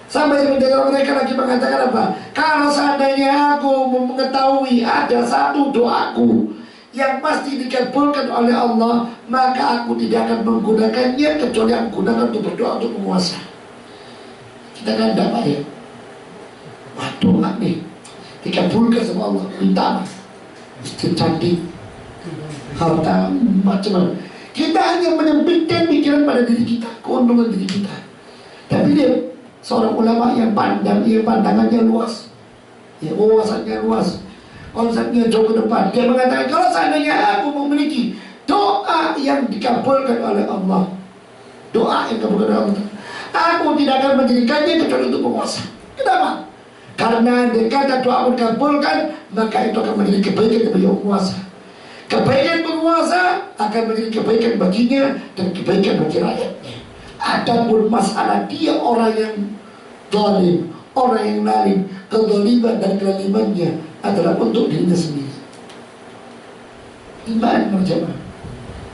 Sampai sebenarnya mereka lagi mengatakan apa? Kalau seandainya aku mengetahui ada satu doaku yang pasti dikabulkan oleh Allah, maka aku tidak akan menggunakannya kecuali aku gunakan untuk berdoa untuk penguasa. Kita kan tidak baik. Waduh, nih dikabulkan sama Allah, minta apa? Istri cantik, harta, macam-macam. Kita hanya menyempitkan pikiran pada diri kita, keuntungan diri kita. Tapi dia seorang ulama yang pandangannya luas, ya, wawasannya luas, konsepnya jauh ke depan. Dia mengatakan, kalau seandainya aku memiliki doa yang dikabulkan oleh Allah, doa yang dikabulkan oleh Allah, aku tidak akan menjadikannya kecuali untuk penguasa. Kenapa? Karena kata doa dikabulkan, maka itu akan menjadi kebaikan bagi penguasa. Kebaikan penguasa akan menjadi kebaikan baginya dan kebaikan bagi rakyatnya. Adapun masalah dia orang yang zalim, orang yang lalim, kezaliman dan kelalimannya adalah untuk dirinya sendiri. Iman berjamaah.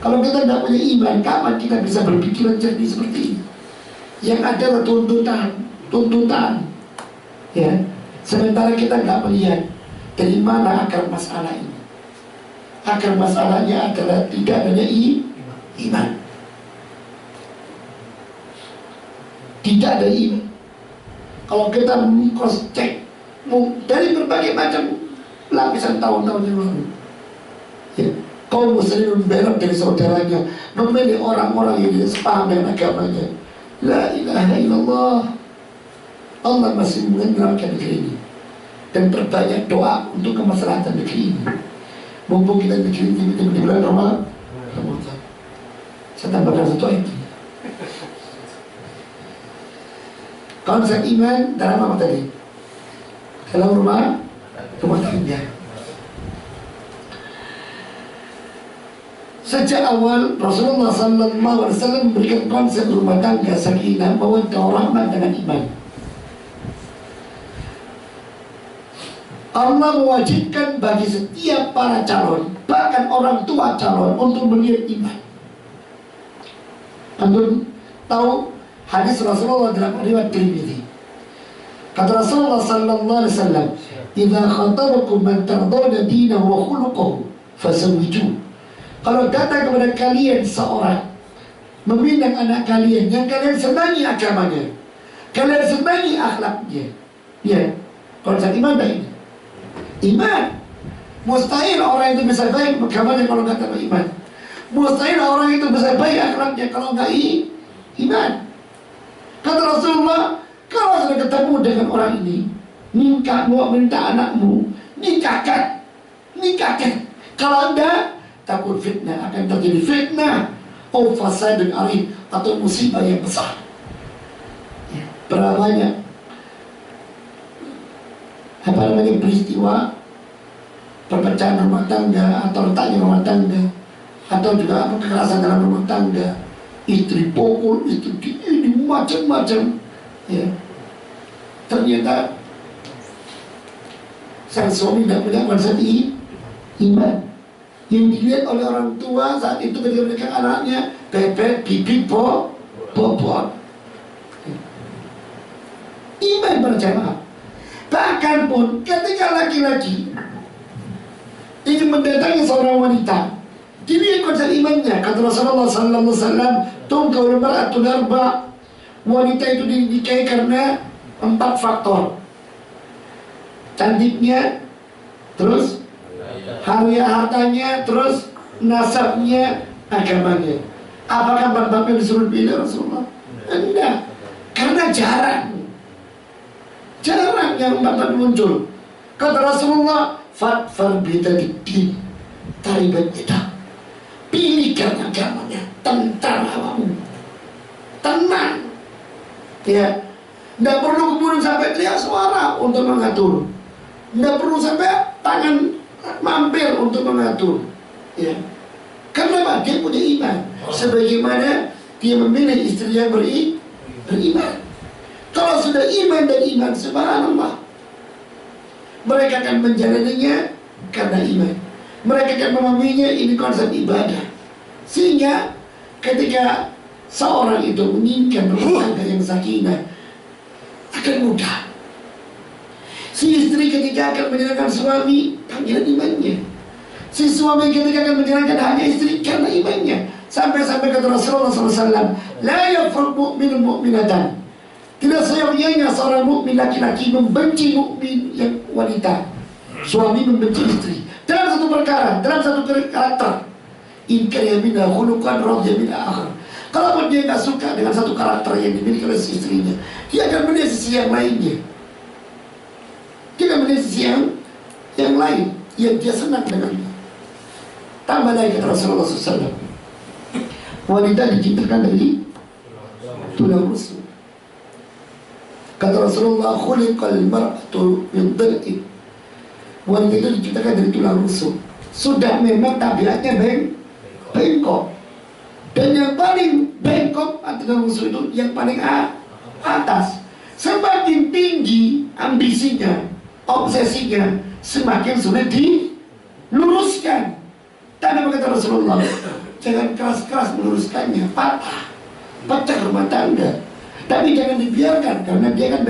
Kalau kita tidak punya iman, kapan kita bisa berpikiran jernih seperti ini? Yang ada adalah tuntutan. Ya, sementara kita nggak melihat dari mana akar masalah ini. Akar masalahnya adalah tidak adanya iman. Tidak ada iman. Kalau kita cross check dari berbagai macam lapisan tahun-tahun yang lalu, ya, kaum muslimin membelot dari saudaranya, memilih orang-orang yang tidak sepaham dengan agamanya. La ilaha illallah. Allah masih mengenalkan negeri ini dan perbanyak doa untuk kemaslahatan negeri ini. Mumpung kita negeri ini di bulan Ramadan, saya tambahkan satu ayat. Konsep iman dalam apa tadi? Dalam rumah tangga. Sejak awal Rasulullah SAW memberikan konsep rumah tangga sakinah, mawaddah, rahmah dengan iman. Allah mewajibkan bagi setiap para calon, bahkan orang tua calon, untuk melihat iman. Antum tahu hadis Rasulullah dalam riwayat Tirmidzi. Kata Rasulullah sallallahu alaihi wasallam, "Idza khatabakum man tardawna dinahu wa khuluquhu fasawwiju." Kalau datang kepada kalian seorang meminang anak kalian yang kalian senangi agamanya, kalian senangi akhlaknya, ya, konsep iman ini. Iman. Mustahil orang itu bisa baik agamanya kalau nggak ada iman. Mustahil orang itu bisa baik akhlaknya kalau nggak iman. Kata Rasulullah, kalau sudah ketemu dengan orang ini, mau minta anakmu, nikahkan. Kalau anda takut fitnah, akan terjadi fitnah, fasadun arim, atau musibah yang besar. Ya, berapa banyak peristiwa perpecahan rumah tangga atau retaknya rumah tangga, atau juga kekerasan dalam rumah tangga, istri pukul, istri ini macam-macam, ya. Ternyata sang suami tidak punya konsep iman. Yang dilihat oleh orang tua saat itu ketika mereka anaknya bebek, bibit, bobot. Iman berjamaah. Bahkan pun ketika laki-laki ingin mendatangi seorang wanita, dilihat konsep imannya. Kata Rasulullah sallallahu alaihi wasallam, "Tungkau mar'atul arba'." Wanita itu dinikahi karena 4 faktor. Cantiknya, terus hartanya, terus nasabnya, agamanya. Apakah 4 disuruh pilih Rasulullah? Enggak. Karena jarang yang 4 muncul. Kata Rasulullah, "Fatfar bidadid, taribat kita." Pilihkan agamanya, tentang hawamu, tenang. Ya, tidak perlu kemudian sampai teriak suara untuk mengatur, tidak perlu sampai tangan mampir untuk mengatur. Ya, karena dia punya iman, sebagaimana dia memilih istri yang beriman. Kalau sudah iman dan iman, subhanallah, mereka akan menjalaninya karena iman. Mereka akan memahaminya, ini konsep ibadah. Sehingga ketika seorang itu menginginkan rumah tangga yang sakinah, akan mudah. Si istri ketika akan menjalankan suami, panggilan imannya. Si suami ketika akan menjalankan hanya istri karena imannya. Sampai-sampai kata Rasulullah SAW, "La yafruq mu'minun mu'minatan." Tidak seyogyanya seorang mukmin laki-laki membenci mukmin yang wanita. Suami membenci istri dalam satu perkara, dalam satu karakter. In kana minha khuluqan radiya min akhar. Kalaupun dia nggak suka dengan satu karakter yang dimiliki oleh istrinya, dia akan melihat sisi yang lainnya. Dia akan melihat sisi yang lain yang dia senang dengannya. Tambah lagi kata Rasulullah SAW, wanita diciptakan dari tulang rusuk. Kata Rasulullah, khuliqal mar'atu min dhil'in. Wanita itu diciptakan dari tulang rusuk. Sudah memang tabiatnya bengkok. Dan yang paling bengkok atau rusuk itu yang paling atas. Semakin tinggi ambisinya, obsesinya, semakin sulit diluruskan. Tanda kata Rasulullah, jangan keras-keras meluruskannya, pecah rumah tangga. Tapi jangan dibiarkan karena dia kan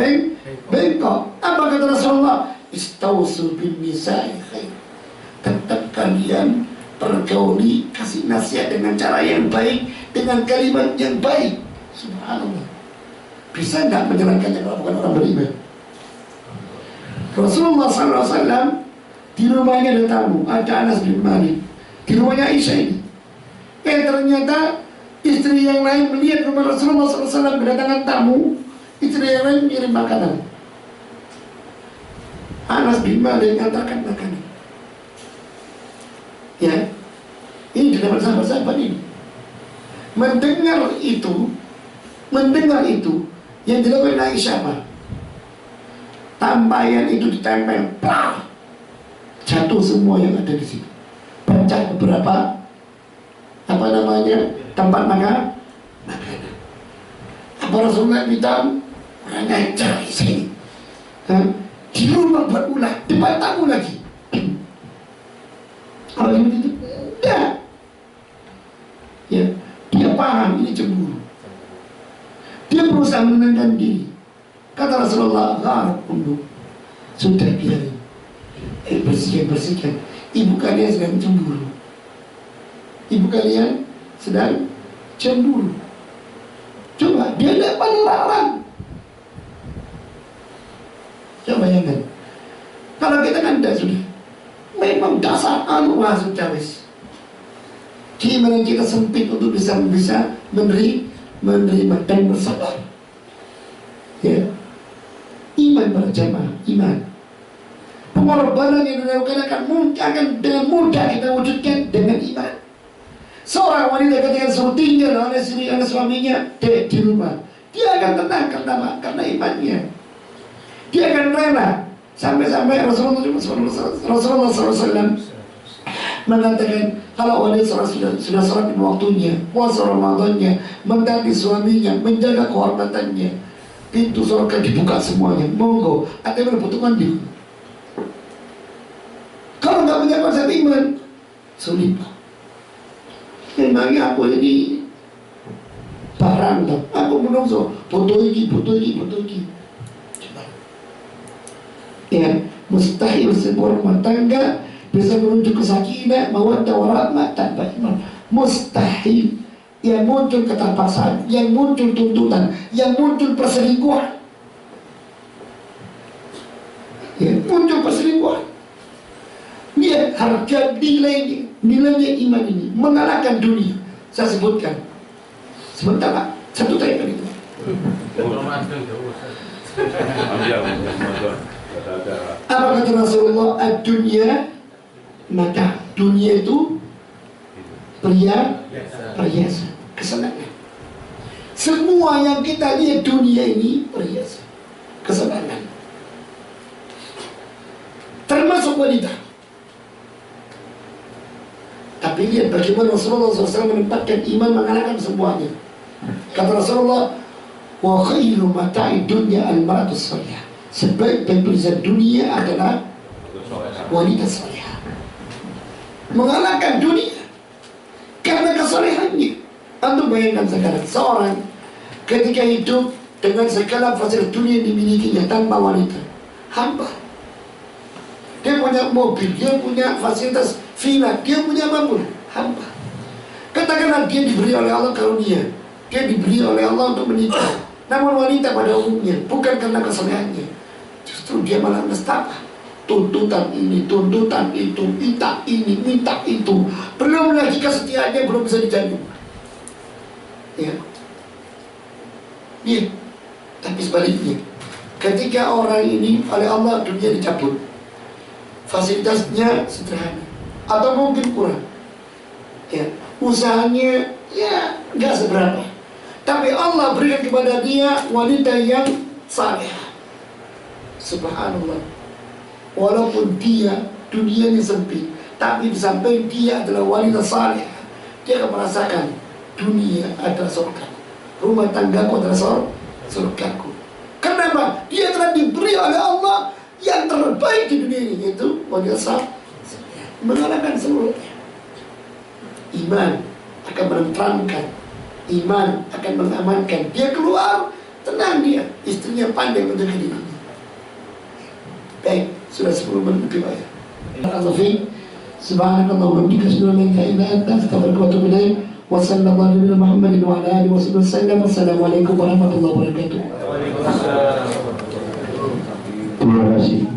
bengkok. Apa kata Rasulullah? Istausu bin nisa'i khair. Tetap kalian pergauli, kasih nasihat dengan cara yang baik, dengan kalimat yang baik. Subhanallah. Bisa nggak menjalankannya kalau bukan orang beriman? Rasulullah SAW di rumahnya ada tamu, ada Anas bin Malik, di rumahnya Aisyah ini. Ternyata istri yang lain melihat rumah Rasulullah SAW kedatangan tamu, istri yang lain mengirim makanan. Anas bin Malik mengantarkan makanan. Ya, ini di dalam sahabat-sahabat ini. Mendengar itu yang dilakukan Aisyah apa? Tampayan itu ditempel, jatuh semua yang ada di situ. Pecah beberapa tempat makanan. Apa Rasulullah bilang orang ngajar di sini? Di rumah buat ulah, depan tamu lagi. Kalau itu enggak. Ya, dia paham ini cemburu. Dia berusaha menenangkan diri. Kata Rasulullah, sudah biarin. Bersihkan. Ibu kalian sedang cemburu. Coba, dia tidak melarang. Coba bayangkan. Kalau kita kan tidak sudah. Memang dasar sudah wis. Gimana kita sempit untuk bisa menerima dan bersabar. Ya. Iman berjamaah, iman. Pengorbanan yang dilakukan akan dengan mudah kita wujudkan dengan iman. Seorang wanita ketika suruh tinggal oleh suaminya di rumah, dia akan tenang karena imannya. Dia akan rela. Sampai Rasulullah SAW mengatakan, kalau wanita sudah sholat di waktunya, puasa Ramadannya, mentaati suaminya, menjaga kehormatannya, pintu surga dibuka semuanya, monggo. Ada yang berbutuhan di. Kalau nggak punya konsep iman, sulit. Memangnya aku ini barang, aku menungso, butuh ini. Ya, mustahil sebuah rumah tangga bisa menuju kesakinah, mawaddah warahmah tanpa iman. Mustahil. Yang muncul keterpaksaan, yang muncul tuntutan, yang muncul perselingkuhan. Ya, muncul perselingkuhan. Lihat harga nilainya iman ini mengalahkan dunia. Saya sebutkan. Sebentar, satu tanya itu. Apa kata Rasulullah? Ad-dunya mata. Dunia itu perhiasan, kesenangan. Semua yang kita lihat dunia ini perhiasan, kesenangan. Termasuk wanita. Tapi lihat bagaimana Rasulullah SAW menempatkan iman mengalahkan semuanya. Kata Rasulullah, wa khairu mata'i dunya al-mar'atu salihah. Sebaik-baik perhiasan dunia adalah wanita salihah. Mengalahkan dunia karena kesolehannya. Antum bayangkan sekarang seorang ketika hidup dengan segala fasilitas dunia yang dimilikinya tanpa wanita, hamba. Dia punya mobil, dia punya fasilitas villa, dia punya apapun, hamba. Katakanlah dia diberi oleh Allah karunia, dia diberi oleh Allah untuk menikah. Namun wanita pada umumnya bukan karena kesolehannya, justru dia malah nestapa. Tuntutan ini, tuntutan itu, minta ini, minta itu. Belum lagi kesetiaannya belum bisa dijamin. Ya. Dia. Tapi sebaliknya, ketika orang ini oleh Allah dunia dicabut, fasilitasnya sederhana atau mungkin kurang, ya, usahanya ya nggak seberapa, tapi Allah berikan kepada dia wanita yang saleh. Subhanallah. Walaupun dia dunianya sempit, tapi sampai dia adalah wanita saleh, dia akan merasakan dunia adalah surga, rumah tanggaku adalah surgaku. Kenapa? Dia telah diberi oleh Allah yang terbaik di dunia ini, yaitu wanita saleh, mengalahkan seluruhnya. Iman akan menenteramkan, iman akan mengamankan. Dia keluar tenang, dia istrinya pandai menjaga dirinya. Baik, sudah 10 menit lebih banyak. Subhanallah wa bihamdihi asyhadu an la ilaha illa anta astaghfiruka wa atubu ilaik. Wa sallallahu alaihi Muhammadin wa ala alihi wasallam. Wassalamualaikum warahmatullahi wabarakatuh. Terima kasih.